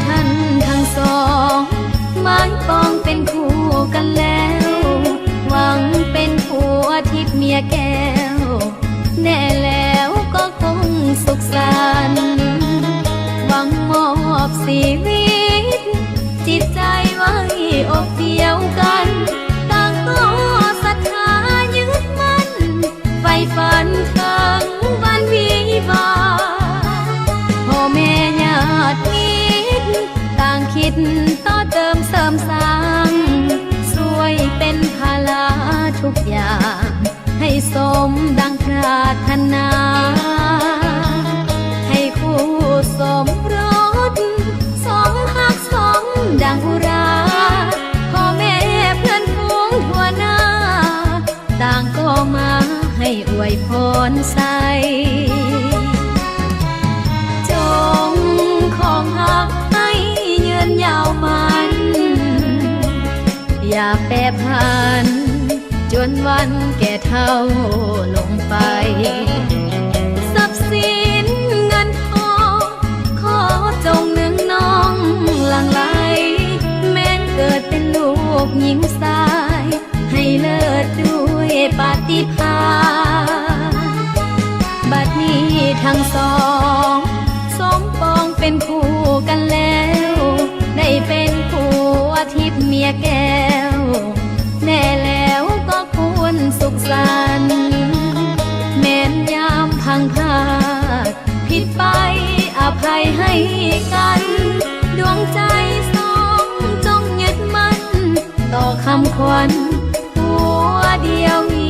ท่านทั้งสองหมายปองเป็นคู่กันแล้วหวังเป็นผัวทิพย์เมียแก้วแน่แล้วก็คงสุขสันต์หวังมอบชีวิตจิตใจไว้อกเดียวกันต่างก็ศรัทธายึดมั่นไฟฝันถึงวันวิวาพ่อแม่ญาติมิตรต่างคิดต่อเติมเสริมสร้างช่วยเป็นภาระทุกอย่างให้สมดังปรารถนาให้คู่สมรสสองหักสองดังอุราพ่อแม่เพื่อนพ้องทั่วหน้าต่างก็มาให้อวยพรใส่จงของหักให้ยืนยาวมันอย่าแปรผันจนวันแก่เท่าลงไปทรัพย์สินเงินทองขอจงหนึ่งน้องหลั่งไหลแม้นเกิดเป็นลูกหญิงชายให้เลิศด้วยปาฏิภาณบัดนี้ทั้งสองสมปองเป็นคู่กันแล้วได้เป็นผัวทิพย์เมียแก้วแน่แล้วก็ควรสุขสันต์แม้นยามพังพลาดผิดไปอภัยให้กันดวงใจสองจงยึดมั่นต่อคำขวัญผัวเดียวเมี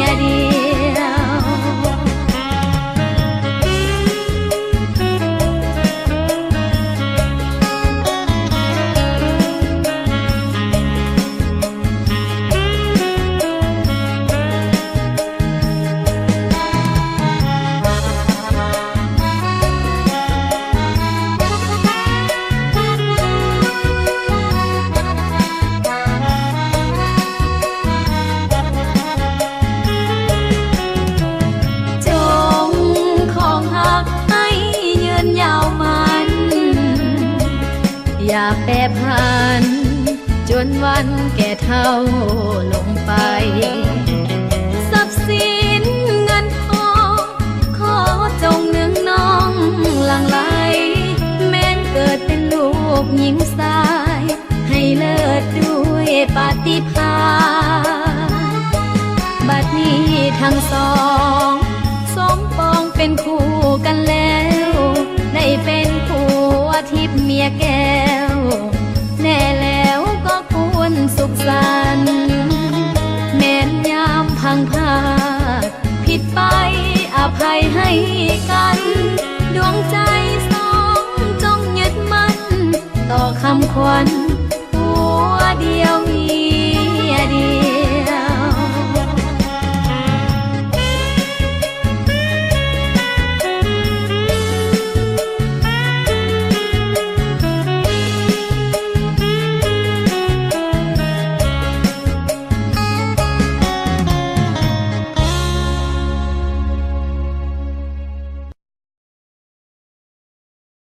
ยเดียว อย่าแปรผันจนวันแก่เท่าลงไปทรัพย์สินเงินทองขอจงหนึ่งน้องหลั่งไหลแม้นเกิดเป็นลูกหญิงชายให้เลิศด้วยปาฏิภาณบัดนี้ทั้งสองสมปองเป็นคู่กันแล้วได้เป็นผัวทิพย์เมียแก้วแน่แล้วก็ควรสุขสันต์แม้นยามพังพลาดผิดไปอภัยให้กันดวงใจสองจงยึดมั่นต่อคำขวัญ